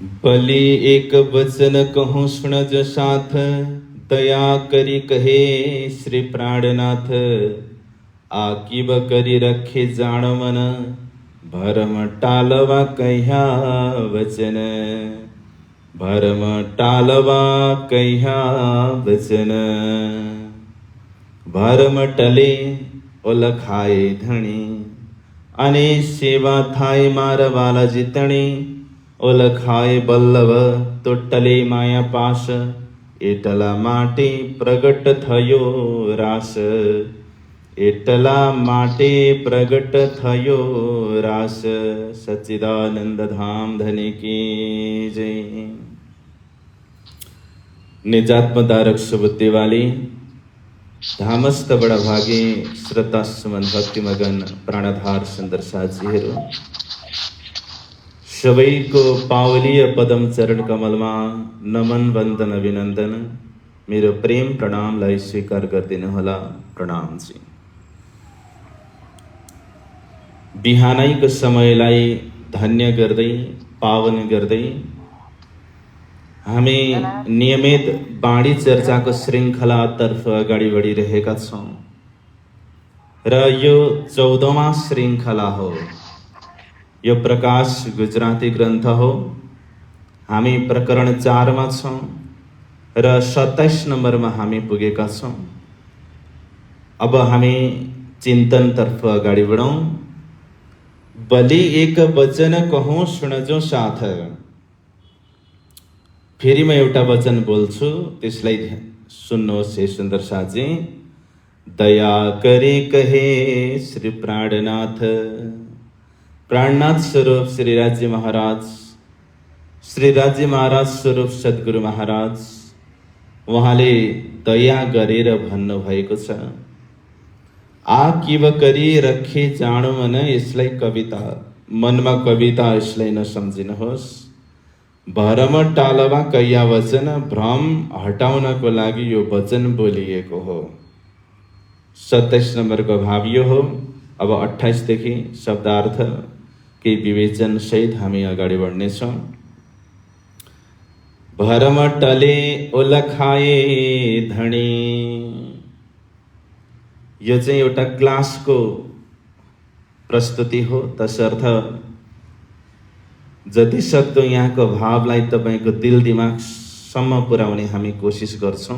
बलि एक वचन कहूँ सुन जो साथ, दया करी कहे श्री प्राणनाथ। आकीब करी रखे जान मन, भरम टालवा कह्या वचन। भरम टालवा कह्या वचन। भरम टले ओलखाए धणी, अने सेवा थाय मारवाला जितणी। ओलखाए बल्लभ तो टले माया पाश, एटला माटे प्रगट थयो रास। एटला माटे प्रगट थयो रास। सच्चिदानंद धाम धनी की जय। निजात्मदारक सुबुद्धि वाली धामस्थ बड़ा भागे श्रद्धा सुमन भक्ति मगन प्राणधार सुंदर साथीहरू, सबैको पावलीय पदम चरण कमलमा नमन वन्दन अभिनन्दन। मेरो प्रेम प्रणामलाई स्वीकार गरिदिनुहोला। प्रणाम जी। बिहानैको समयलाई धन्य गर्दै पावन गर्दै हामी नियमित बाणी चर्चाको श्रृङ्खलातर्फ अगाडि बढिरहेका छौँ र यो 14वां श्रृङ्खला हो। यो प्रकाश गुजराती ग्रन्थ हो। हामी प्रकरण 4 मा छौँ र 27 नम्बरमा हामी पुगेका छौँ। अब हामी चिन्तनतर्फ अगाडि बढौँ। बलि एक वचन कहूँ सुन जो साथ। फेरि म एउटा वचन बोल्छु, त्यसलाई सुन्नुहोस् हे सुन्दर साथी। दया करे कहे श्री प्राणनाथ। प्राणनाथ स्वरूप श्री राज्य महाराज, श्री राज्य महाराज स्वरूप सद्गुरु महाराज, उहाँले दया गरेर भन्नुभएको छ। आकीब करी रखे जानो मन। यसलाई कविता, मनमा कविता यसलाई नसम्झिनुहोस्। भरम टालवा कह्या वचन। भ्रम हटाउनको लागि यो वचन बोलिएको हो। 27 नम्बरको भाव यो हो। अब 28 देखि शब्दार्थ के विवेचन सहित हामी अगाडि बढ्नेछौँ। भरम टले ओलखाए धणी। यो चाहिँ एउटा क्लासको प्रस्तुति हो। तसर्थ जति सक्दो यहाँको भावलाई तपाईँको दिल दिमागसम्म पुर्याउने हामी कोसिस गर्छौँ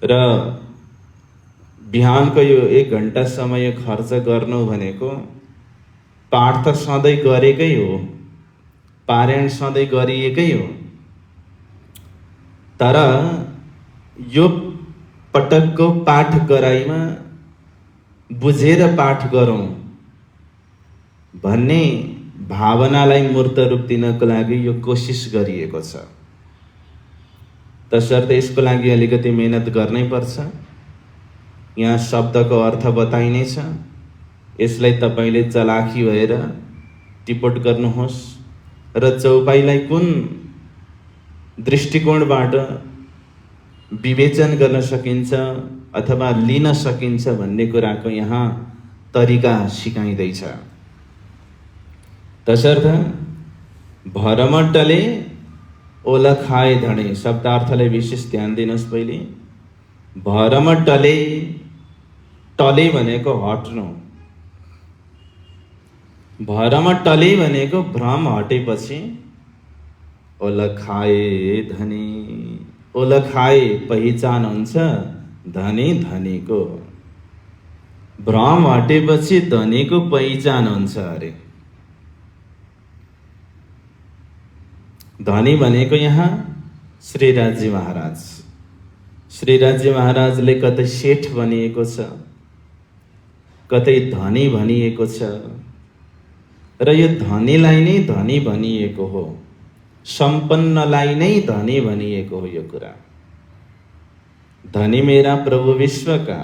र बिहानको यो 1 घण्टा समय खर्च गर्नु भनेको पाठ त सधैँ गरेकै हो, पारायण सधैँ गरिएकै हो, तर यो पटकको पाठ गराइमा बुझेर पाठ गरौँ भन्ने भावनालाई मूर्त रूप दिनको लागि यो कोसिस गरिएको छ। तसर्थ यसको लागि अलिकति मेहनत गर्नै पर्छ। यहाँ शब्दको अर्थ बताइनेछ। यसलाई तपाईले चलाखी भएर टिप्पण गर्नुहोस् र चौपाईलाई कुन दृष्टिकोणबाट विवेचन गर्न सकिन्छ अथवा लिन सकिन्छ भन्ने कुराको यहाँ तरिका सिकाइँदैछ। तसर्थ भरम टले ओलखाए धणे शब्दार्थलाई विशेष ध्यान दिनुहोस्। पहिले भरम टले, टले भनेको हट्नु। भरम टले भनेको भ्रम हटेपछि। ओलखाए धनी, ओलखाए पहिचान हुन्छ धनी धनीको। भ्रम हटेपछि धनीको पहिचान हुन्छ अरे। धनी भनेको यहाँ श्री राज्य महाराज। श्री राज्य महाराजले कतै सेठ भनिएको छ, कतै धनी भनिएको छ र यो धनीलाई नै धनी भनिएको हो, सम्पन्नलाई नै धनी भनिएको हो। यो कुरा धनी मेरा प्रभु विश्वका,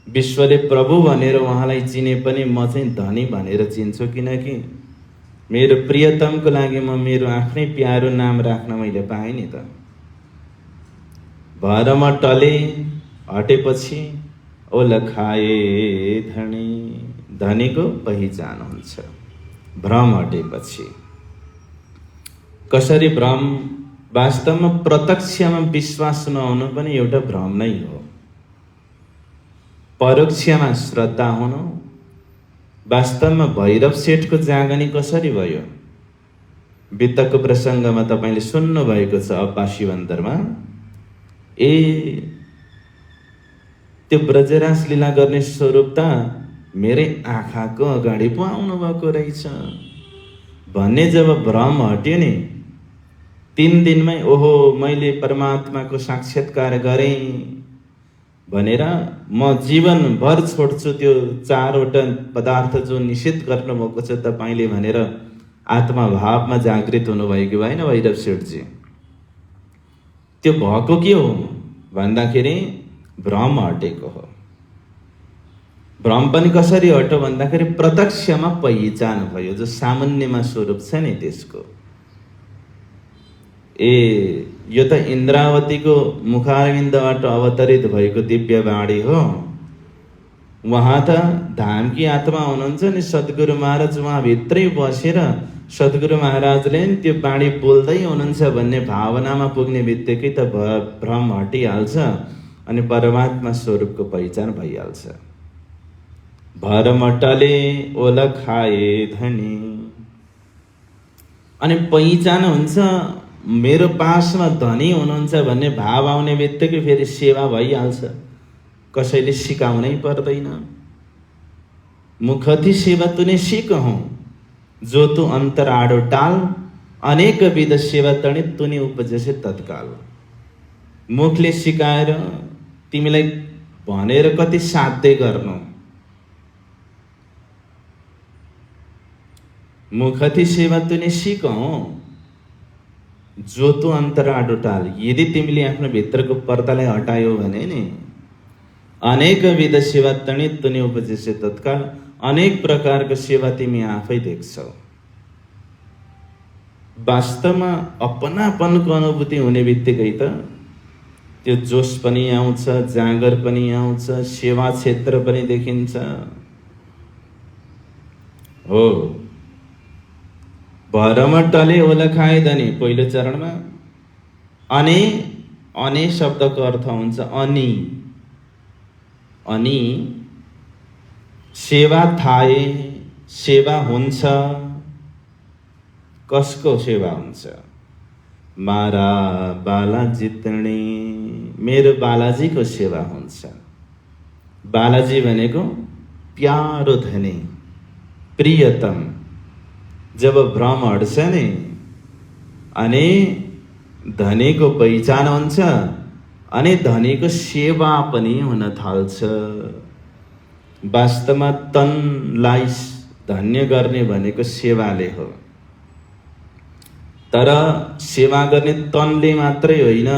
विश्वले प्रभु भनेर उहाँलाई चिने पनि म चाहिँ धनी भनेर चिन्छु, किनकि मेरो प्रियतमको लागि म मेरो आफ्नै प्यारो नाम राख्न मैले पाएँ नि त। भरम टले हटेपछि ओलखाए धनी, धनीको पहिचान हुन्छ भ्रम हटेपछि। कसरी भ्रम? वास्तवमा प्रत्यक्षमा विश्वास नहुनु पनि एउटा भ्रम नै हो। परोक्षमा श्रद्धा हुनु। वास्तवमा भैरव सेठको जागनी कसरी भयो? वित्तको प्रसङ्गमा तपाईँले सुन्नु भएको छ अब्बासी बन्दरमा। त्यो ब्रजरास लीला गर्ने स्वरूप त मेरै आँखाको अगाडि पो आउनु भएको रहेछ भन्ने जब भ्रम हट्यो नि, 3 दिनमै ओहो मैले परमात्माको साक्षात्कार गरेँ भनेर म जीवनभर छोड्छु त्यो 4वटा पदार्थ जो निषेध गर्नुभएको छ तपाईँले भनेर आत्माभावमा जागृत हुनुभएको भएन भैरव सेठजी? त्यो भएको के हो भन्दाखेरि भ्रम हटेको हो। भ्रम पनि कसरी हट्यो भन्दाखेरि प्रत्यक्षमा पहिचान भयो, जो सामान्यमा स्वरूप छ नि त्यसको। यो त इन्द्रावतीको मुखारविन्दबाट अवतरित भएको दिव्य वाणी हो। उहाँ त धामकी आत्मा हुनुहुन्छ नि। सद्गुरु महाराज उहाँ भित्रै बसेर सद्गुरु महाराजले त्यो वाणी बोल्दै हुनुहुन्छ भन्ने भावनामा पुग्ने बित्तिकै त भ्रम हटिहाल्छ अनि परमात्मा स्वरूपको पहिचान भइहाल्छ। भरमटले ओलखाए धनी, अनि पहिचान हुन्छ। मेरो पासमा धनी हुनुहुन्छ भन्ने भाव आउने बित्तिकै फेरि सेवा भइहाल्छ। कसैले सिकाउनै पर्दैन। मुखथि सेवा तूने सीकहूँ, जो तू अंतर आडो टाल, अनेक विध सेवा तणी तूने उपजसे तत्काल। मुखले सिकाएर तिमीलाई भनेर कति साध्य गर्नु। मुखथि सेवा तूने सीकहूँ, जो तू अंतर आडो टाल। यदि तिमीले आफ्नो भित्रको पर्दालाई हटायो भने नि, अनेक विध सेवा तणी तूने उपजसे तत्काल, अनेक प्रकारको सेवा तिमी आफै देख्छौ। वास्तवमा अपनापनको अनुभूति हुने बित्तिकै त त्यो जोस पनि आउँछ, जाँगर पनि आउँछ, सेवा क्षेत्र पनि देखिन्छ। हो भरमटले ओलखाए धनी पहिलो चरणमा। अनि शब्दको अर्थ हुन्छ अनि। अनि सेवा थाए, सेवा हुन्छ। कसको सेवा हुन्छ? मारा बालाजी तणी, मेरो बालाजीको सेवा हुन्छ। बालाजी भनेको प्यारो धनी, प्रियतम। जब भ्रम हट्छ नि अनि धनीको पहिचान हुन्छ अनि धनीको सेवा पनि हुन थाल्छ। वास्तवमा तनलाई धन्य गर्ने भनेको सेवाले हो। तर सेवा गर्ने तनले मात्रै होइन,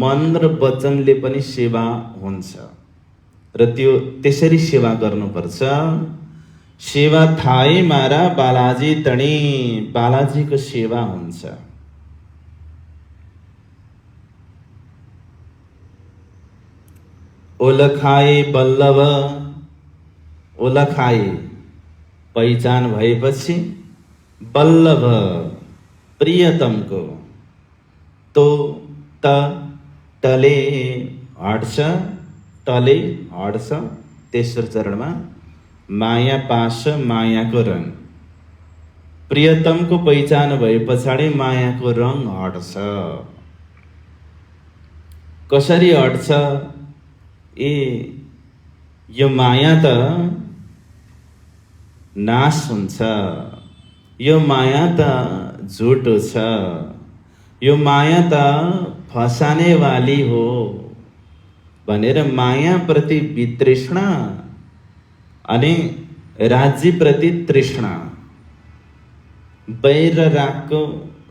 मन र वचनले पनि सेवा हुन्छ र त्यसरी सेवा गर्नुपर्छ। सेवा थाए मारा बालाजी तणी, बालाजीको सेवा हुन्छ। ओलखाए बल्लभ, ओलखाए पहिचान भएपछि बल्लभ प्रियतमको तो टले हट्छ, टले हट्छ। तेस्रो चरणमा माया पास, मायाको रङ। प्रियतमको पहिचान भए पछाडि मायाको रङ हट्छ। कसरी हट्छ? यो माया त नाश हुन्छ, यो माया त झुटो छ, यो माया त फसाने वाली हो भनेर माया प्रति वितृष्णा अनि राज्य प्रति तृष्णा, वैर र रागको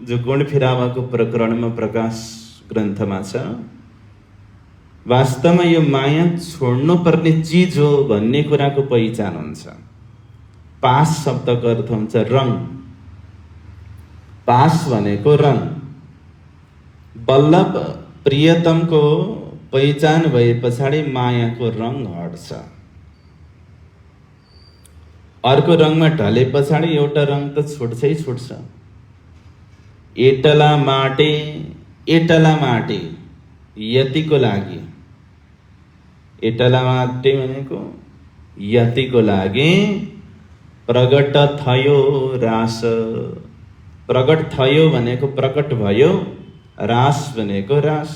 जो गुण फिरावाको प्रकरणमा प्रकाश ग्रन्थमा छ। वास्तवमा यो माया छोड्नुपर्ने चिज हो भन्ने कुराको पहिचान हुन्छ। पास शब्दको अर्थ हुन्छ रङ। पास भनेको रङ। बल्लभ प्रियतमको पहिचान भए पछाडि मायाको रङ हट्छ। अर्को रङमा ढले पछाडि एउटा रङ त छुट्छै छुट्छ। एटला माटे, एटला माटे यतिको लागि, एटला माटे भनेको यतिको लागि प्रगट थयो रास। प्रगट थयो भनेको प्रकट भयो, रास भनेको रास।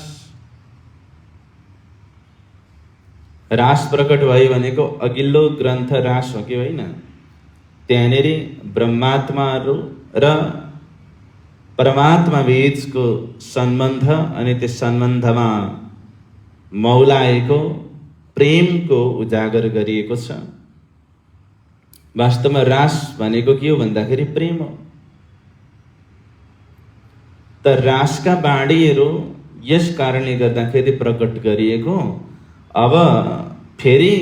रास प्रकट भयो भनेको अघिल्लो ग्रन्थ रास हो कि होइन? त्यहाँनिर ब्रह्मात्माहरू र परमात्मा बीचको सम्बन्ध अनि त्यस सम्बन्धमा मौलाएको प्रेमको उजागर गरिएको छ। वास्तवमा रास भनेको के हो भन्दाखेरि प्रेम हो। त रासका बाणीहरू यस कारणले गर्दाखेरि प्रकट गरिएको। अब फेरि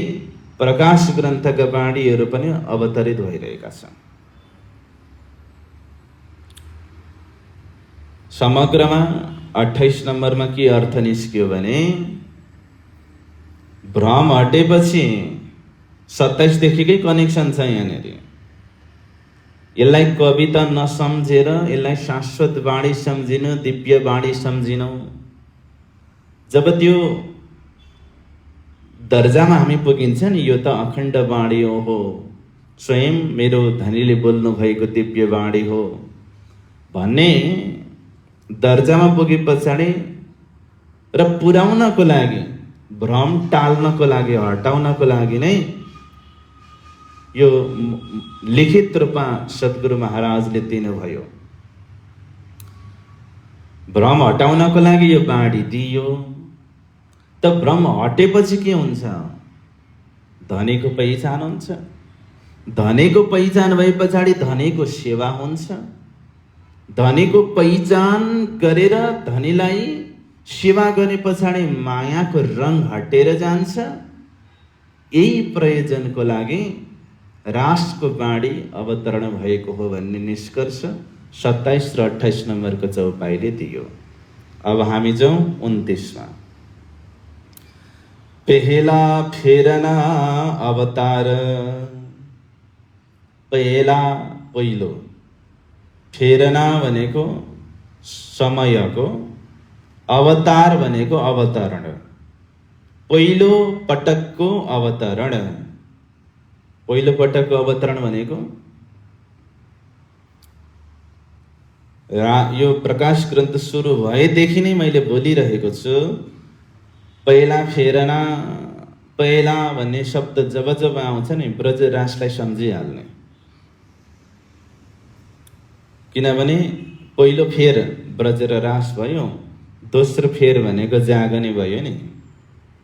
प्रकाश ग्रन्थका बाणीहरू पनि अवतरित भइरहेका छन्। समग्रमा 28 नम्बरमा के अर्थ निस्क्यो भने भ्रम हटेपछि 27 देखिकै कनेक्सन छ यहाँनिर। यसलाई कविता नसम्झेर यसलाई शाश्वत वाणी सम्झिनु, दिव्य वाणी सम्झिनु। जब त्यो दर्जामा हामी पुगिन्छ नि, यो त अखण्ड वाणी हो, स्वयं मेरो धनीले बोल्नु भएको दिव्य वाणी हो भन्ने दर्जामा पुगे पछाडि र पुर्याउनको लागि, भ्रम टाल्नको लागि, हटाउनको लागि नै यो लिखित रूपमा सद्गुरु महाराजले दिनुभयो। भ्रम हटाउनको लागि यो बाणी दियो। त भ्रम हटेपछि के हुन्छ? धनीको पहिचान हुन्छ। धनीको पहिचान भए पछाडि धनीको सेवा हुन्छ। धनीको पहिचान गरेर धनीलाई सेवा गरे पछाडि मायाको रङ हटेर जान्छ। यही प्रयोजनको लागि रासको बाणी अवतरण भएको हो भन्ने निष्कर्ष 27 र 28 नम्बरको चौपाईले दियो। अब हामी जाउँ 29 मा। पहेला फेरना अवतार। पहेला पहिलो, फेरना भनेको समयको, अवतार भनेको अवतरण, पहिलो पटकको अवतरण। पहिलो पटकको अवतरण भनेको यो प्रकाश ग्रन्थ सुरु भएदेखि नै मैले बोलिरहेको छु। पहिला फेरना, पहिला भन्ने शब्द जब जब आउँछ नि ब्रजरासलाई सम्झिहाल्ने। किनभने पहिलो फेर ब्रज र रास भयो, दोस्रो फेर भनेको जागने भयो नि।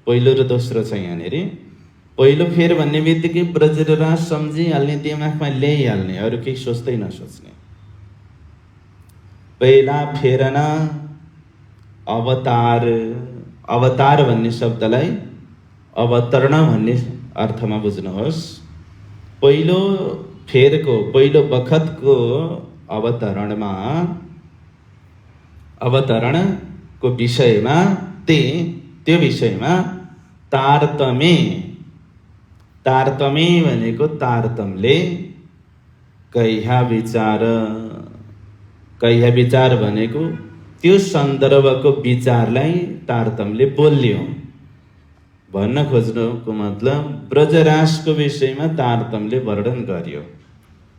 पहिलो र दोस्रो छ यहाँनिर। पहिलो फेर भन्ने बित्तिकै ब्रज र रास सम्झिहाल्ने, दिमागमा ल्याइहाल्ने, अरू केही सोच्दै नसोच्ने। पहिला फेरना अवतार। अवतार भन्ने शब्दलाई अवतरण भन्ने अर्थमा बुझ्नुहोस्। पहिलो फेरको, पहिलो बखतको अवतरणमा, अवतरणको विषयमा, त्यो विषयमा तारतम्य। तारतम्य भनेको तारतम्यले कह्या विचार। कह्या विचार भनेको त्यो सन्दर्भको विचारलाई तारतम्यले बोल्यो। भन्न खोज्नुको मतलब ब्रजरासको विषयमा तारतम्यले वर्णन गर्यो।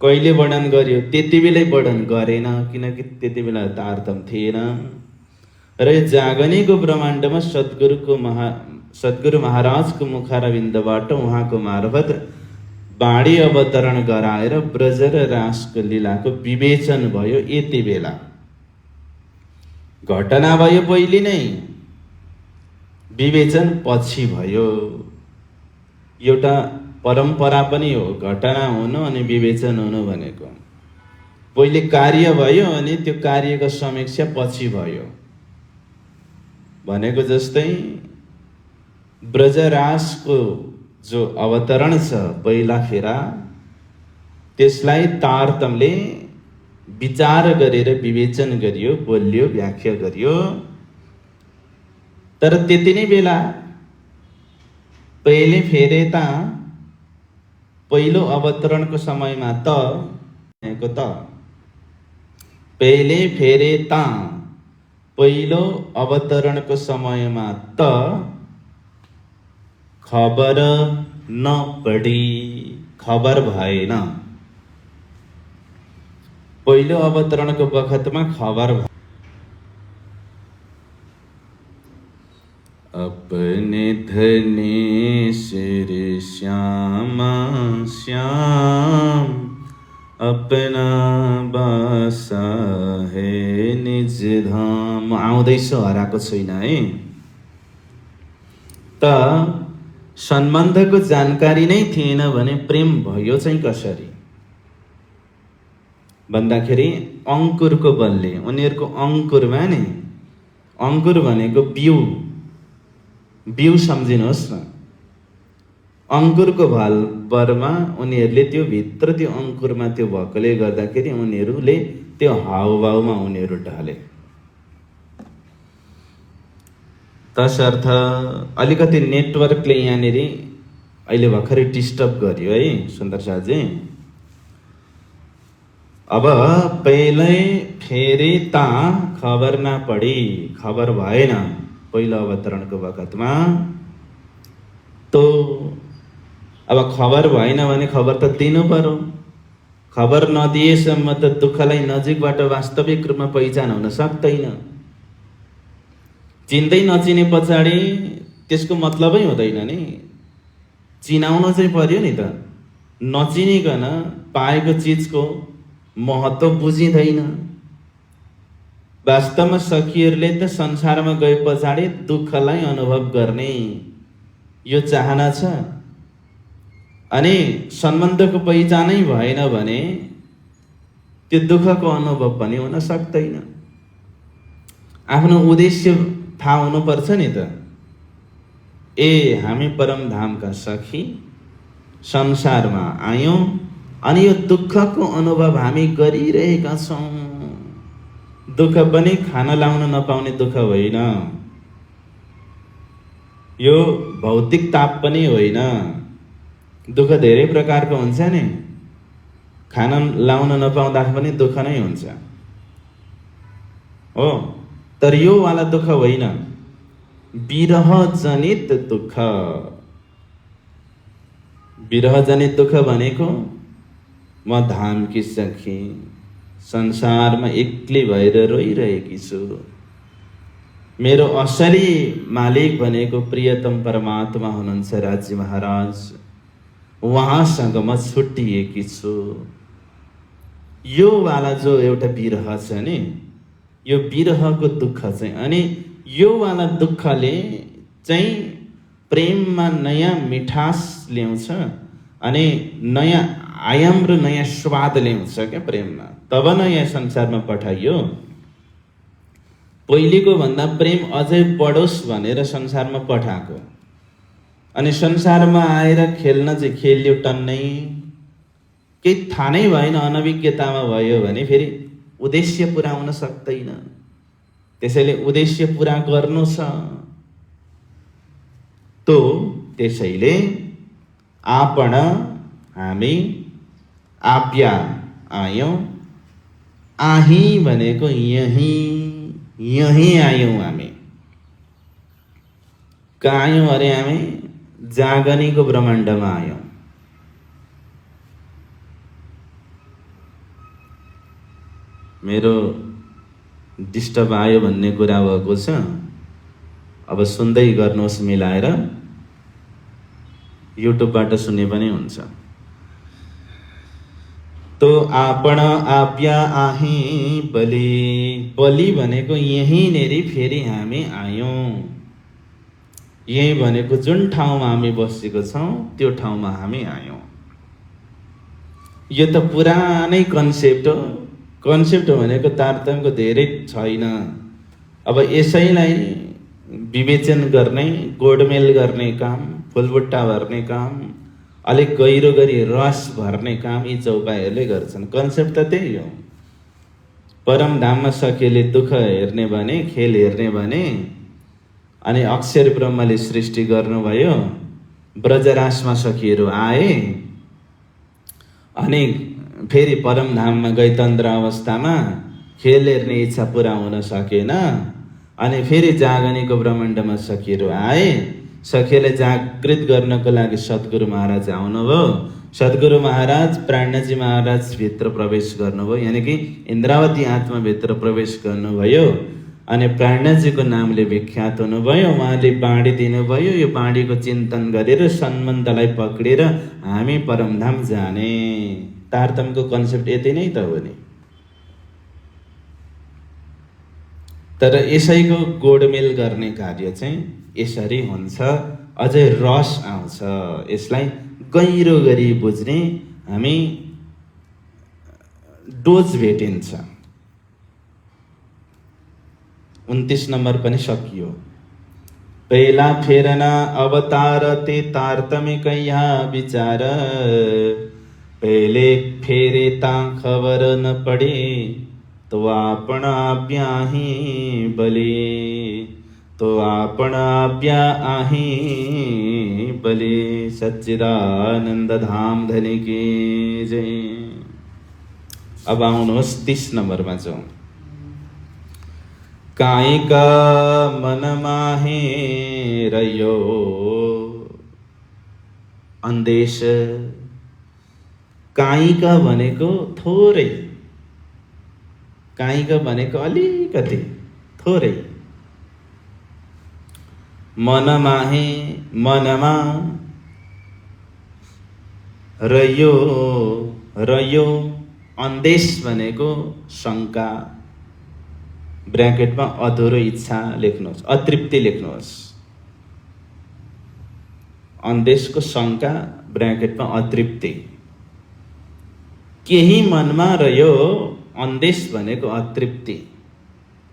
कहिले वर्णन गर्यो? त्यति बेलै वर्णन गरेन, किनकि त्यति बेला तारतम्य थिएन। र जागनेको ब्रह्माण्डमा सद्गुरु महाराजको मुखारविन्दबाट उहाँको मार्फत बाणी अवतरण गराएर ब्रज र रासको लीलाको विवेचन भयो। यति बेला घटना भयो पहिले नै, विवेचन पछि भयो। एउटा परम्परा पनि हो घटना हुनु अनि विवेचन हुनु भनेको। पहिले कार्य भयो अनि त्यो कार्यको समीक्षा पछि भयो भनेको जस्तै ब्रजरासको जो अवतरण छ पहिला फेरा, त्यसलाई तारतम्यले विचार गरेर विवेचन गरियो, बोलियो, व्याख्या गरियो। तर त्यति नै बेला पहिले फेरे त पहिलो अवतरणको समयमा त पहिले फेरे ता पहिलो अवतरणको समयमा त खबर नपढी खबर भएन। पहिलो अवतरणको बखतमा खबर भएन। अपने धने सिर श्यामा श्याम अपना बासा है निज धाम। आउँदैछ हराएको छैन है। त सम्बन्धको जानकारी नै थिएन भने प्रेम भयो चाहिँ कसरी भन्दाखेरि अङ्कुरको बलले उनीहरूको अङ्कुरमा नि अङ्कुर भनेको बिउ सम्झिनुहोस् न। अङ्कुरको भरमा उनीहरूले त्यो भित्र त्यो अङ्कुरमा त्यो भएकोले गर्दाखेरि उनीहरूले त्यो हावभावमा उनीहरू ढले। तसर्थ अलिकति नेटवर्कले यहाँनिर अहिले भर्खरै डिस्टर्ब गर्यो है सुन्दर साहजी। अब पहिले फेरि ता खबर नपढी खबर भएन पहिलो अवतरणको बखतमा। तो अब खबर भएन भने खबर त दिनु पर्यो। खबर नदिएसम्म त दुःखलाई नजिकबाट वास्तविक रूपमा पहिचान हुन सक्दैन। चिन्दै नचिने पछाडि त्यसको मतलबै हुँदैन नि। चिनाउन चाहिँ पर्यो नि त। नचिनिकन पाएको चिजको महत्त्व बुझिँदैन। वास्तवमा सखीहरूले त संसारमा गए पछाडि दुःखलाई अनुभव गर्ने यो चाहना छ। अनि सम्बन्धको पहिचानै भएन भने त्यो दुःखको अनुभव पनि हुन सक्दैन। आफ्नो उद्देश्य थाहा हुनुपर्छ नि त। ए हामी परमधामका सखी संसारमा आयौँ अनि यो दुःखको अनुभव हामी गरिरहेका छौँ। दुःख पनि खान लाउन नपाउने दुःख होइन। यो भौतिक ताप पनि होइन। दुःख धेरै प्रकारको हुन्छ नि। खान लाउन नपाउँदा पनि दुःख नै हुन्छ हो। तर यो वाला दुःख होइन, विरह जनित दुःख। विरह जनित दुःख भनेको म धामकी सखी संसारमा एक्लै भएर रोइरहेकी छु। मेरो असली मालिक भनेको प्रियतम परमात्मा हुनुहुन्छ राज्य महाराज, उहाँसँग म छुट्टिएकी छु। यो वाला जो एउटा विरह छ नि, यो विरहको दुःख चाहिँ, अनि यो वाला दुःखले चाहिँ प्रेममा नयाँ मिठास ल्याउँछ अनि नयाँ आयाम र नयाँ स्वाद ल्याउँछ क्या प्रेममा। तब नयाँ संसारमा पठाइयो। पहिलेको भन्दा प्रेम अझै बढोस् भनेर संसारमा पठाएको, अनि संसारमा आएर खेल्न चाहिँ खेल्यो टन्नै। केही थाहा नै भएन, अनभिज्ञतामा भयो भने फेरि उद्देश्य पुरा हुन सक्दैन। त्यसैले उद्देश्य पुरा गर्नु छ। तो त्यसैले आपण हामी आप्या आयौँ। आही भनेको यहीँ आयौँ हामी। कहाँ आयौँ अरे? हामी जागनीको ब्रह्माण्डमा आयौँ। मेरो डिस्टर्ब आयो भन्ने कुरा भएको छ। अब सुन्दै गर्नुहोस् मिलाएर, युट्युबबाट सुने पनि हुन्छ। तो आपण आप्या आही बलि। बलि भनेको यहीँनेरि फेरि हामी आयौँ। यही भनेको जुन ठाउँमा हामी बसेको छौँ त्यो ठाउँमा हामी आयौँ। यो त पुरानै कन्सेप्ट हो। कन्सेप्ट भनेको तारतम्यको धेरै छैन। अब यसैलाई विवेचन गर्ने, गोडमेल गर्ने काम, फुलबुट्टा भर्ने काम, अलिक गहिरो गरी रस भर्ने काम यी चौपाईहरूले गर्छन्। कन्सेप्ट त त्यही हो। परमधाममा सखीले दुःख हेर्ने भने, खेल हेर्ने भने, अनि अक्षर ब्रह्मले सृष्टि गर्नुभयो। ब्रजरासमा सखीहरू आए, अनि फेरि परमधाममा गए तन्त्र अवस्थामा खेल हेर्ने इच्छा पुरा हुन सकेन। अनि फेरि जागनीको ब्रह्माण्डमा सखीहरू आए। सखीलाई जागृत गर्नको लागि सद्गुरु महाराज आउनुभयो। सद्गुरु महाराज प्राणजी महाराज भित्र प्रवेश गर्नुभयो, यानि कि इन्द्रावती आत्माभित्र प्रवेश गर्नुभयो। अनि प्राणजीको नामले विख्यात हुनुभयो। उहाँले बाँडी दिनुभयो। यो बाँडीको चिन्तन गरेर सम्बन्धलाई पक्रेर हामी परमधाम जाने। तारतम्यको कन्सेप्ट यति नै त हो नि। तर यसैको गोडमेल गर्ने कार्य चाहिँ यसरी हुन्छ। अझै रस आउँछ। यसलाई गहिरो गरी बुझ्ने हामी डोज भेटिन्छ। 29 नम्बर पनि सकियो। पहिला फेरना अवतार ते तारतम्य कैया विचार, पहले फेरे ता खबर न पड़े, तो आपण आज्ञा ही बले, तो आपण आज्ञा आही बले। सच्चिदानंद धाम धनी की जय। अब आउनुहोस् 30 नम्बरमा जाउँ। कायिका मन माहे रह्यो अन्देश। कायिका भनेको थोरै, कायिका भनेको अलिकति, थोरै। मन माहे मनमा, रह्यो रह्यो अन्देश भनेको शङ्का, ब्र्याकेटमा अधुरो इच्छा लेख्नुहोस्, अतृप्ति लेख्नुहोस्। अन्देशको शङ्का, ब्र्याकेटमा अतृप्ति। केही मनमा रह्यो, अन्देश भनेको अतृप्ति,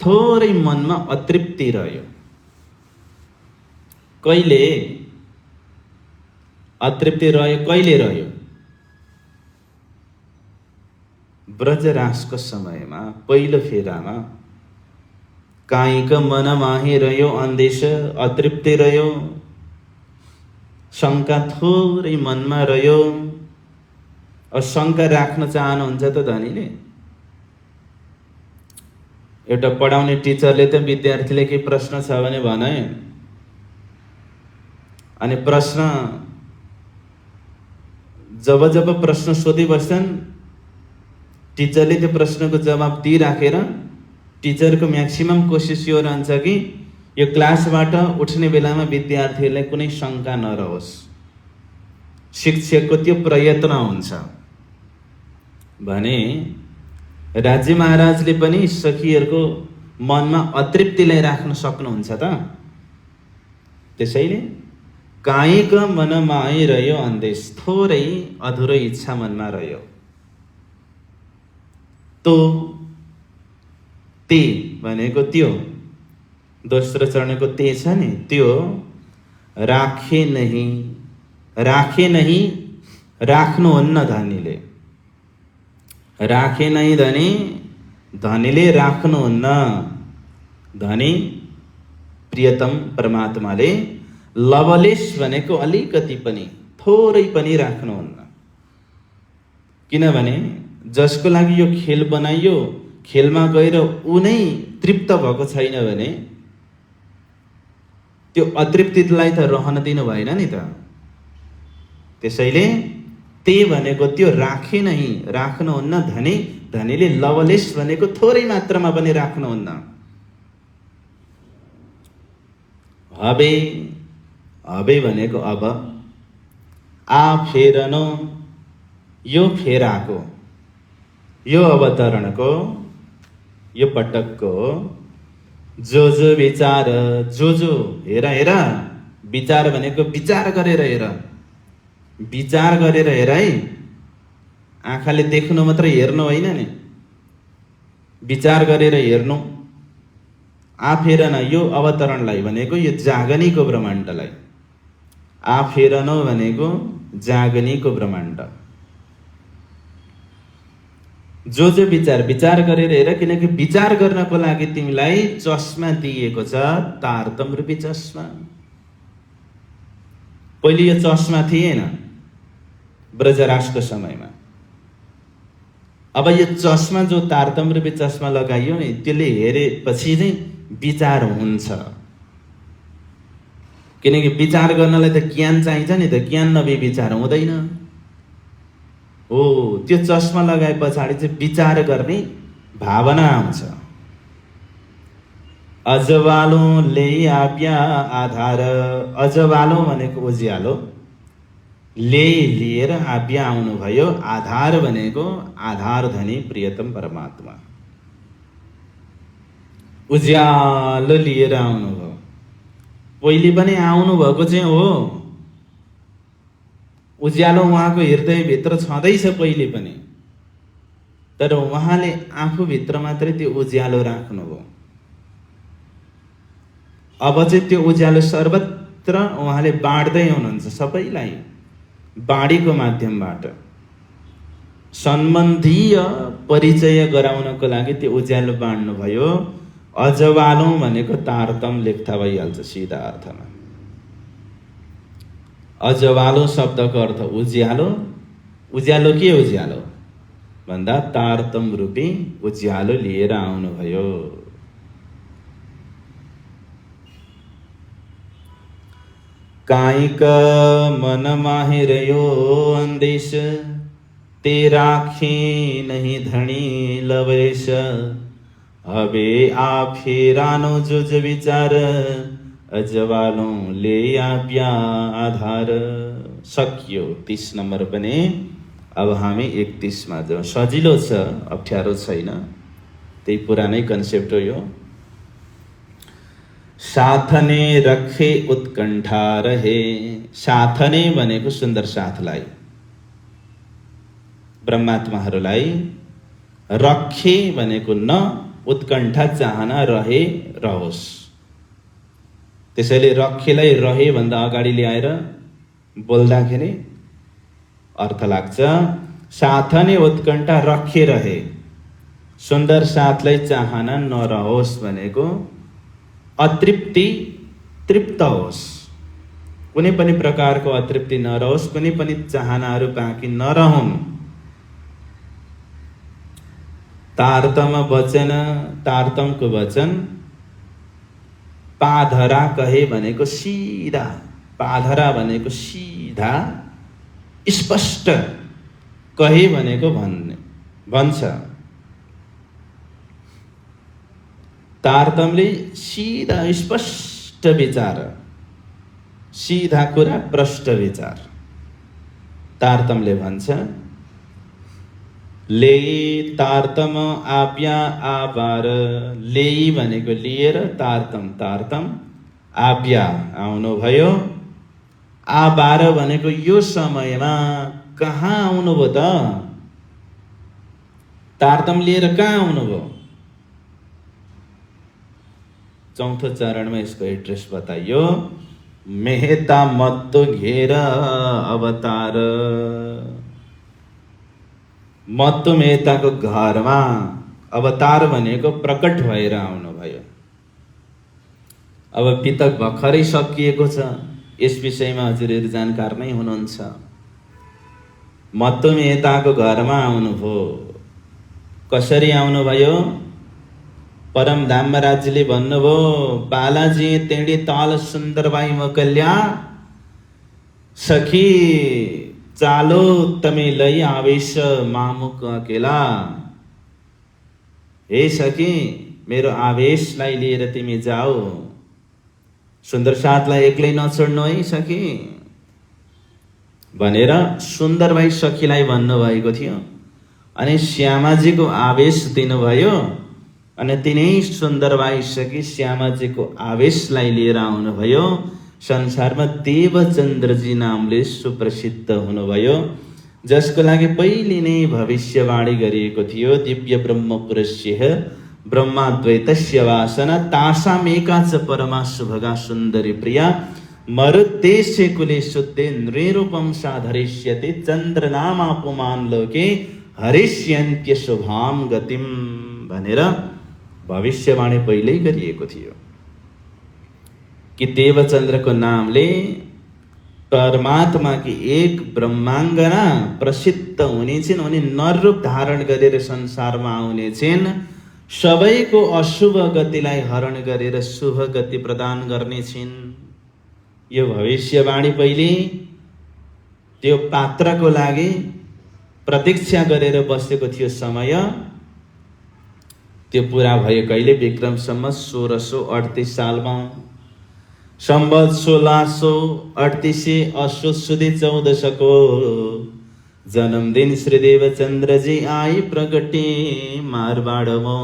थोरै मनमा अतृप्ति रह्यो। कहिले अतृप्ति रह्यो, कहिले रह्यो? ब्रजरासको समयमा, पहिलो फेरामा। कायिक मन माहे रह्यो अन्देश, अतृप्ति रह्यो, शङ्का थोरै मनमा रह्यो। अब शङ्का राख्न चाहनुहुन्छ त धनीले? एउटा पढाउने टिचरले त विद्यार्थीले केही प्रश्न छ भने भने, अनि प्रश्न जब जब प्रश्न सोधिबस्छन्, टिचरले त्यो प्रश्नको जवाब दिइराखेर टिचरको म्याक्सिमम कोसिस यो रहन्छ कि यो क्लासबाट उठ्ने बेलामा विद्यार्थीहरूलाई कुनै शङ्का नरहोस्। शिक्षकको त्यो प्रयत्न हुन्छ। भने राज्य महाराजले पनि सखीहरूको मनमा अतृप्तिलाई राख्न सक्नुहुन्छ त? त्यसैले कायिक मन माहे रह्यो अन्देश, थोरै अधुरो इच्छा मनमा रह्यो। तो ते भनेको त्यो, दोस्रो चरणको ते छ नि, त्यो राखे नहीं, राखे नहीं, राख्नुहुन्न धनीले। राखे नहीं धनी, धनीले राख्नुहुन्न। धनी प्रियतम परमात्माले लवलेश भनेको अलिकति पनि, थोरै पनि राख्नुहुन्न। किनभने जसको लागि यो खेल बनाइयो, खेलमा गएर ऊ नै तृप्त भएको छैन भने त्यो अतृप्तिलाई त रहन दिनु भएन नि त। त्यसैले ते भनेको त्यो राखे नहीं, राख्नुहुन्न धनी। धनीले लवलेश भनेको थोरै मात्रामा पनि राख्नुहुन्न। हबे, हबे भनेको अब। आ फेरनो, यो फेराको, यो अवतरणको, यो पटकको। जो जो विचार, जो जो हेर हेर, विचार भनेको विचार गरेर हेर, विचार गरेर हेर है। आँखाले देख्नु मात्र हेर्नु होइन नि, विचार गरेर हेर्नु। आफेरन, यो अवतरणलाई भनेको यो जागनीको ब्रह्माण्डलाई। आफेरन भनेको जागनीको ब्रह्माण्ड। जो जो विचार, विचार गरेर हेर, किनकि विचार गर्नको लागि तिमीलाई चस्मा दिएको छ, तारतम्य रूपी चस्मा। पहिले यो चस्मा थिएन ब्रजरासको समयमा। अब यो चस्मा जो तारतम्य रूपी चस्मा लगाइयो नि त्यसले हेरेपछि चाहिँ विचार हुन्छ। किनकि विचार गर्नलाई त ज्ञान चाहिन्छ नि त, ज्ञान नभई विचार हुँदैन। हो, त्यो चस्मा लगाए पछाडि चाहिँ विचार गर्ने भावना आउँछ। अजवालो ले आप्या आधार, अजवालो भनेको उज्यालो, ले लिएर आप्या आउनुभयो, आधार भनेको आधार धनी प्रियतम परमात्मा। उज्यालो लिएर आउनुभयो। पहिले पनि आउनुभएको चाहिँ हो, उज्यालो उहाँको हृदयभित्र छँदैछ पहिले पनि, तर उहाँले आफूभित्र मात्रै त्यो उज्यालो राख्नुभयो। अब चाहिँ त्यो उज्यालो सर्वत्र उहाँले बाँड्दै हुनुहुन्छ, सबैलाई बाँडीको माध्यमबाट सम्बन्धीय परिचय गराउनको लागि त्यो उज्यालो बाँड्नुभयो। अजवालो भनेको तारतम लेख्दा भइहाल्छ सिधा अर्थमा। अजवालो शब्दको अर्थ उज्यालो। उज्यालो के उज्यालो भन्दा तारतम रूपी उज्यालो लिएर आउनुभयो। कायिक मन माहिरयो अंदेश, ते राखे नहीं धनी लवेश, हवे आप फेरानो जुज विचार, अजवालो ले आप्या आधार। सकियो 30 नम्बर पनि। अब हामी 31 मा जाउँ। सजिलो छ, अप्ठ्यारो छैन, त्यही पुरानै कन्सेप्ट हो यो। साथने रखे उत्कण्ठा रहे। साथने भनेको सुन्दर साथलाई, ब्रह्मात्माहरूलाई। रखे भनेको न, उत्कण्ठा चाहना रहे रहोस्। त्यसैले रखेलाई रहे भन्दा अगाडि ल्याएर बोल्दाखेरि अर्थ लाग्छ। साथने उत्कण्ठा रखे रहे, सुन्दर साथलाई चाहना नरहोस् भनेको अतृप्ति तृप्त होस्, कुनै पनि प्रकारको अतृप्ति नरहोस्, कुनै पनि चाहनाहरू बाँकी नरहुन्। तारतम वचन, तारतमको वचन पाधरा कहे भनेको सिधा, पाधरा भनेको सिधा स्पष्ट, कहे भनेको भन्छ। तारतमले सिधा स्पष्ट विचार, सिधा कुरा प्रष्ट विचार तारतमले भन्छ। ले तारतम आप्या आबार, ले भनेको लिएर, तारतम तारतम, आप्या आउनुभयो, आबार भनेको यो समयमा। कहाँ आउनुभयो त? तारतम लिएर कहाँ आउनुभयो? चौथो चरणमा यसको एड्रेस बताइयो। मेहता मत घेर अवतार। मत्तो मेहताको घरमा अवतार भनेको प्रकट भएर आउनुभयो। अब पितक भर्खरै सकिएको छ, यस विषयमा हजुरहरू जानकार नै हुनुहुन्छ। मत्तो मेहताको घरमा आउनुभयो। कसरी आउनुभयो? परमधाम महाराजले भन्नुभयो, बालाजी तेडी ताल सुन्दरबाई मोकल्या, सखी चालो तमे लई आवेश मामुक अकेला। हे सखी, मेरो आवेशलाई लिएर तिमी जाऊ, सुन्दर साथलाई एक्लै नछोड्नु है सखी भनेर सुन्दरबाई सखीलाई भन्नुभएको थियो। अनि श्यामाजीको आवेश दिनुभयो। अनि तिनै सुन्दरबाई सखी श्यामाजीको आवेशलाई लिएर आउनुभयो। संसारमा देवचन्द्रजी नामले सुप्रसिद्ध हुनुभयो, जसको लागि पहिले नै भविष्यवाणी गरिएको थियो। दिव्य ब्रह्म पुरस्य ब्रह्माद्वैतस्य वासना, तासामेका च परमा शुभगा सुन्दरी प्रिया, मरुद्देश्य कुले शुद्धे नृरूपम साधरिष्यते, चन्द्रनामा पुमान लोके हरिष्यन्त्य शुभाम गतिम भनेर भविष्यवाणी पहिल्यै गरिएको थियो कि देवचन्द्रको नामले परमात्मा की एक ब्रह्माङ्गना प्रसिद्ध हुने छिन्, उनी नर रूप धारण गरेर संसारमा आउने छिन्, सबैको अशुभ गतिलाई हरण गरेर शुभ गति प्रदान गर्ने छिन्। यो भविष्यवाणी पहिले त्यो पात्रको लागि प्रतीक्षा गरेर बसेको थियो समय, त्यो पुरा भयो कहिले? विक्रम सम्वत 1638 सालमा, सम्वत 1638 असोज सुदी 1400को जन्मदिन श्री देवचन्द्रजी आई प्रगटे मारवाडमा।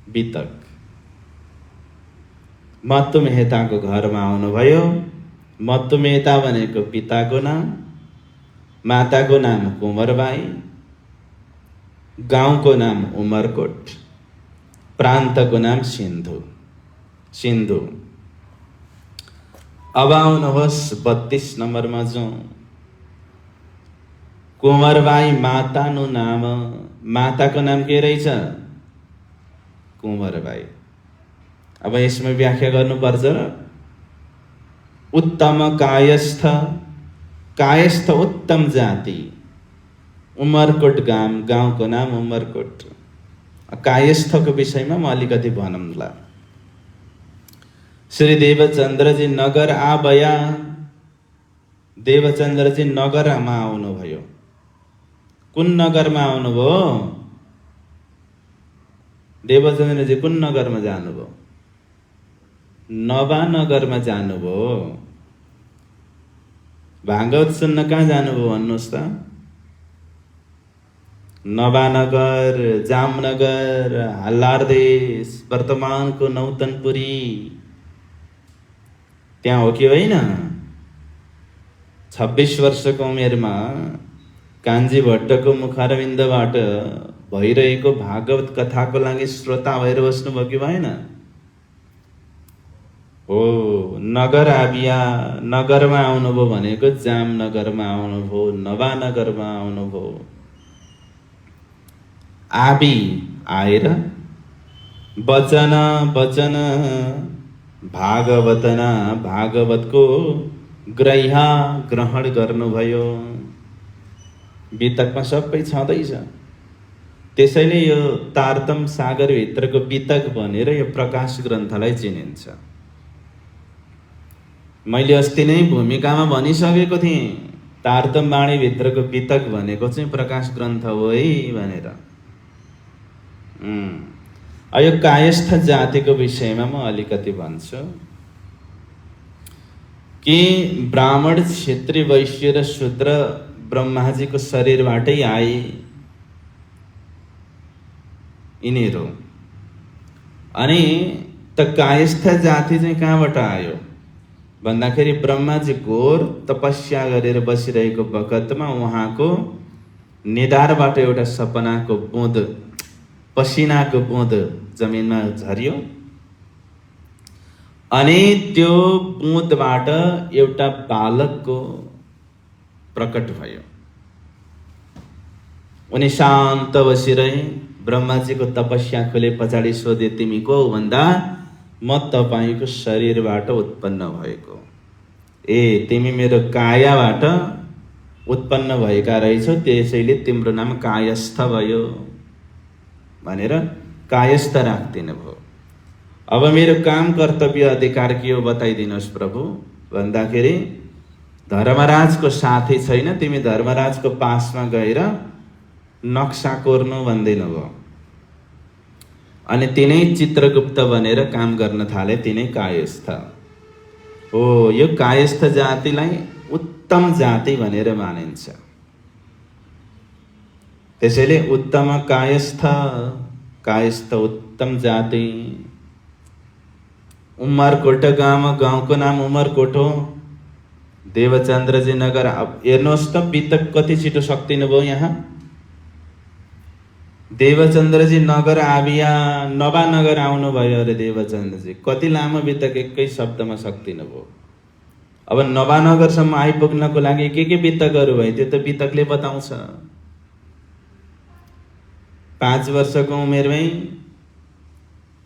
बितक मत्तु मेहताको घरमा आउनुभयो। मत्तु मेहता भनेको पिताको नाम, माताको नाम कुँवरबाई, गाउँको नाम उमरकोट, प्रान्तको नाम सिन्धु। अब आउनुहोस् 32 नम्बरमा जाउँ। कुँवरबाई मातानु नाम, माताको नाम के रहेछ? कुँवरबाई। अब यसमा व्याख्या गर्नुपर्छ। उत्तम कायस्थ, कायस्थ उत्तम जाति, उमरकोट गाउँको नाम उमरकोट। कायस्थको विषयमा म अलिकति भनौँला। श्री देवचन्द्रजी नगर आबया, देवचन्द्रजी नगरमा आउनुभयो। कुन नगरमा आउनुभयो? देवचन्द्रजी कुन नगरमा जानुभयो? नवानगरमा जानुभयो। भागवत सुन्न कहाँ जानुभयो भन्नुहोस् त? नवानगर, जामनगर, हाल्लारदेश, वर्तमानको नौतनपुरी, त्यहाँ हो कि होइन? 26 वर्षको उमेरमा कान्छी भट्टको मुखारविन्दबाट भइरहेको भागवत कथाको लागि श्रोता भएर बस्नुभयो कि भएन? हो, नगर आबिया, नगरमा आउनुभयो भनेको जामनगरमा आउनुभयो, नवानगरमा आउनुभयो। आबी आएर वचन भागवतना, भागवतको ग्रहण गर्नुभयो। बितकमा सबै छँदैछ। त्यसैले यो तारतम सागरभित्रको बितक भनेर यो प्रकाश ग्रन्थलाई चिनिन्छ। मैले अस्ति नै भूमिकामा भनिसकेको थिएँ, तारतम वाणीभित्रको बितक भनेको चाहिँ प्रकाश ग्रन्थ हो है भनेर। यो कायस्थ जातिको विषयमा म अलिकति भन्छु कि ब्राह्मण, क्षेत्री, वैश्य र शूद्र ब्रह्माजीको शरीरबाटै आए यिनीहरू। अनि त कायस्थ जाति चाहिँ कहाँबाट आयो भन्दाखेरि ब्रह्माजी घोर तपस्या गरेर बसिरहेको बखतमा उहाँको निधारबाट एउटा सपनाको बुँद, पसिनाको बुँद जमिनमा झर्यो। अनि त्यो बुँदबाट एउटा बालकको प्रकट भयो। उनी शान्त बसिरहे। ब्रह्माजीको तपस्या खोले पछाडि सोधे, तिमी को भन्दा म तपाईको शरीरबाट उत्पन्न भएको। ए, तिमी मेरो कायाबाट उत्पन्न भएका रहेछौ, त्यसैले तिम्रो नाम कायस्थ भयो भनेर कायस्थ राख्दिनु भयो। अब मेरो काम, कर्तव्य, अधिकार के हो बताइदिनुहोस् प्रभु भन्दाखेरि, धर्मराजको साथी छैन, तिमी धर्मराजको पासमा गएर नक्सा कोर्नु भन्दिनु भयो। अनि तिनै चित्रगुप्त बनेर काम गर्न थाले, तिनै कायस्थ हो। यो कायस्थ जातिलाई उत्तम जाति भनेर मानिन्छ। त्यसैले उत्तम कायस्थ, कायस्थ उत्तम जाति। उमरकोट गाउँको नाम उमरकोट हो। देवचन्द्रजी नगर। अब हेर्नुहोस् त बितक कति छिटो सक्दिनु भयो यहाँ। देवचन्द्रजी नगर आबिया, नवानगर आउनुभयो अरे देवचन्द्रजी। कति लामो बितक एकै शब्दमा सक्दिनु भयो। अब नवानगरसम्म आइपुग्नको लागि के बितकहरू भयो त्यो त बितकले बताउँछ। 5 वर्षको उमेरमै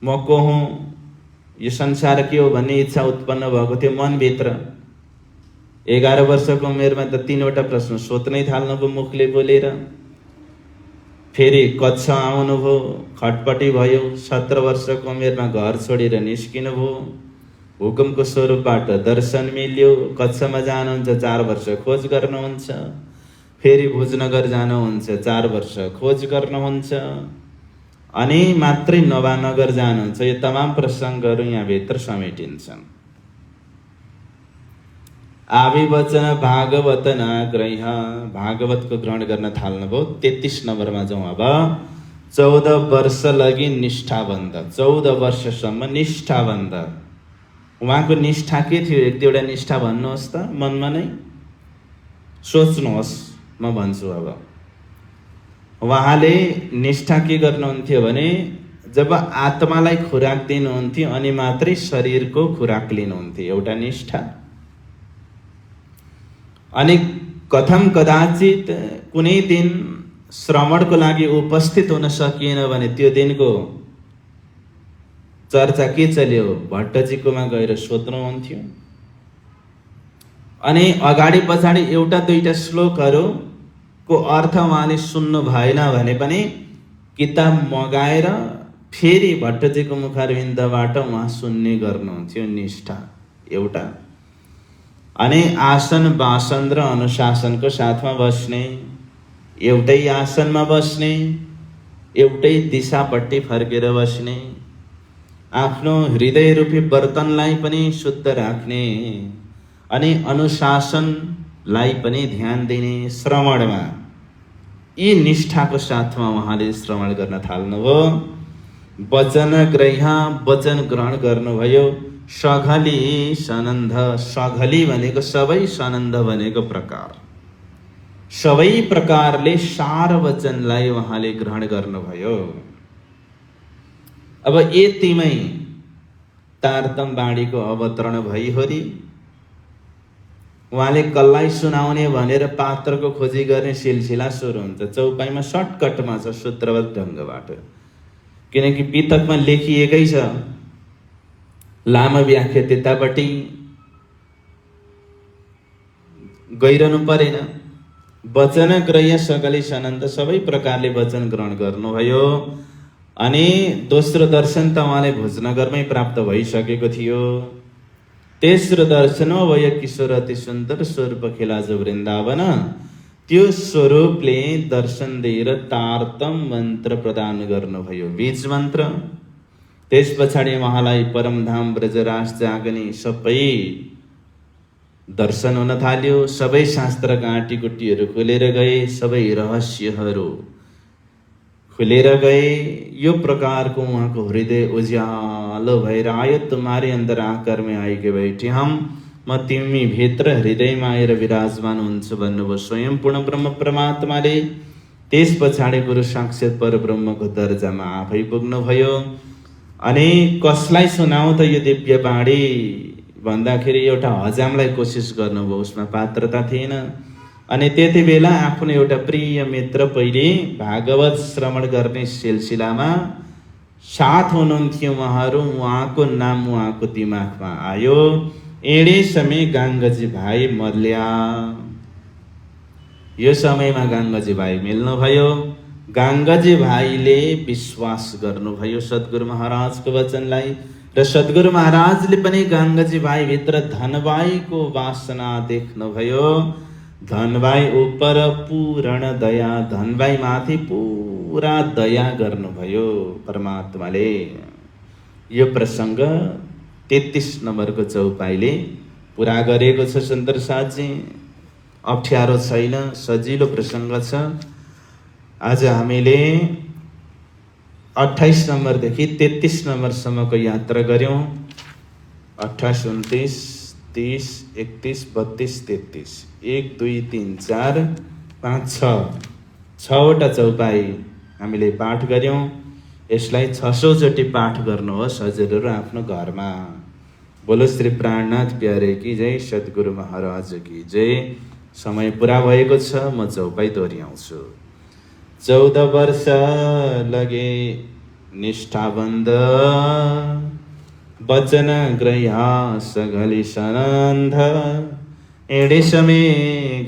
म को हुँ यो संसार के हो भन्ने इच्छा उत्पन्न भएको थियो मनभित्र। 11 वर्षको उमेरमा त 3वटा प्रश्न सोध्नै थाल्नुभयो मुखले बोलेर। फेरि कक्षा आउनुभयो, खटपटी भयो। 17 वर्षको उमेरमा घर छोडेर निस्किनुभयो। हुकुमको स्वरूपबाट दर्शन मिल्यो। कक्षामा जानुहुन्छ, 4 वर्ष खोज गर्नुहुन्छ। फेरि भुजनगर जानुहुन्छ, 4 वर्ष खोज गर्नुहुन्छ। अनि मात्रै नवानगर जानुहुन्छ। यो तमाम प्रसङ्गहरू यहाँभित्र समेटिन्छन्। आविवचन भागवत नाग्रह, भागवतको ग्रहण गर्न थाल्नुभयो। 33 नम्बरमा जाउँ अब। 14 वर्ष लगी निष्ठाबन्ध, 14 वर्षसम्म निष्ठाबन्ध। उहाँको निष्ठा के थियो? एक दुईवटा निष्ठा भन्नुहोस् त, मनमा नै सोच्नुहोस्, म भन्छु अब। उहाँले निष्ठा के गर्नुहुन्थ्यो भने जब आत्मालाई खुराक दिनुहुन्थ्यो अनि मात्रै शरीरको खुराक लिनुहुन्थ्यो, एउटा निष्ठा। अनि कथम कदाचित कुनै दिन श्रवणको लागि उपस्थित हुन सकिएन भने त्यो दिनको चर्चा के चल्यो? भट्टजीकोमा गएर सोध्नुहुन्थ्यो। अनि अगाडि पछाडि एउटा दुईटा श्लोकहरूको अर्थ उहाँले सुन्नु भएन भने पनि किताब मगाएर फेरि भट्टजीको मुखारविन्दबाट उहाँ सुन्ने गर्नुहुन्थ्यो। निष्ठा एउटा। अनि आसन वासन र अनुशासनको साथमा बस्ने, एउटै आसनमा बस्ने, एउटै दिशापट्टि फर्केर बस्ने, आफ्नो हृदय रूपी बर्तनलाई पनि शुद्ध राख्ने, अनि अनुशासनलाई पनि ध्यान दिने श्रवणमा। यी निष्ठाको साथमा उहाँले श्रवण गर्न थाल्नुभयो। वचन ग्रह, वचन ग्रहण गर्नुभयो। सघली सनन्द, सघली भनेको सबै, सनन्द भनेको प्रकार। सबै प्रकारले सार वचनलाई उहाँले ग्रहण गर्नुभयो। अब यतिमै तारतम बाणीको अवतरण भइहोरी। उहाँले कसलाई सुनाउने भनेर पात्रको खोजी गर्ने सिलसिला सुरु हुन्छ। चौपाईमा सर्टकटमा छ, सूत्रबद्ध ढङ्गबाट। किनकि पितकमा लेखिएकै छ, लामो व्याख्या त्यतापट्टि गइरहनु परेन। वचन ग्रह सकलै सनन्द, सबै प्रकारले वचन ग्रहण गर्नुभयो। अनि दोस्रो दर्शन त उहाँले भुजनगरमै प्राप्त भइसकेको थियो। तेस्रो दर्शन वय किशोर अति सुन्दर स्वरूप खेलाज वृन्दावन। त्यो स्वरूपले दर्शन दिएर तारतम मन्त्र प्रदान गर्नुभयो, बीज मन्त्र। त्यस पछाडि उहाँलाई परमधाम ब्रजराज जागने सबै दर्शन हुन थाल्यो। सबै शास्त्रका आँटीकुटीहरू खुलेर गए, सबै रहस्यहरू खुलेर गए। यो प्रकारको उहाँको हृदय उज्यालो भएर आयो। तुम्हारे अंदर आकर में आई के बैठे हम, म तिमी भित्र हृदयमा आएर विराजमान हुन्छ भन्नुभयो स्वयं पूर्ण ब्रह्म परमात्माले। त्यस पछाडि गुरु साक्षात् परब्रह्मको दर्जामा आफै पुग्नुभयो। अनि कसलाई सुनाऊ त यो दिव्य बाणी भन्दाखेरि एउटा हजामलाई कोसिस गर्नुभयो, उसमा पात्रता थिएन। अनि त्यति बेला आफ्नो एउटा प्रिय मित्र पहिले भागवत श्रवण गर्ने सिलसिलामा साथ हुनुहुन्थ्यो उहाँहरू। उहाँको नाम उहाँको दिमागमा आयो। एडे समय गाङ्गजी भाइ मर्ल्या। यो समयमा गाङ्गजी भाइ मिल्नुभयो। गाङ्गजी भाइले विश्वास गर्नुभयो सद्गुरु महाराजको वचनलाई। र सद्गुरु महाराजले पनि गाङ्गजी भाइ भित्र धनबाईको वासना देख्नुभयो। धनबाई उपर पूर्ण दया, धनबाई माथि पुरा दया गर्नुभयो परमात्माले। यो प्रसङ्ग 33 नम्बरको चौपाईले पुरा गरेको छ सुन्दर साथजी। अप्ठ्यारो छैन, सजिलो प्रसङ्ग छ। आज हामीले 28 नम्बरदेखि 33 नम्बरसम्मको यात्रा गऱ्यौँ। 28, 29, 30, 31, 32, 33, 1, 2, 3, 4, 5, 6 छवटा चौपाई हामीले पाठ गऱ्यौँ। यसलाई 600 चोटि पाठ गर्नुहोस् हजुरहरू आफ्नो घरमा। बोलो श्री प्राणनाथ प्यारे की जय, सद्गुरु महाराज की जय। समय पुरा भएको छ, म चौपाई दोहोऱ्याउँछु। 14 वर्ष लगे निष्ठाबन्ध, बचन ग्रह्या सगली सनंद एडेशमे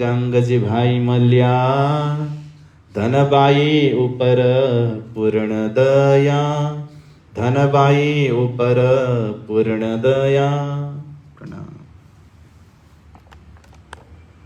गंगजी भाई मल्या धनबाई ऊपर पूर्ण दया धनबाई ऊपर पूर्ण दया।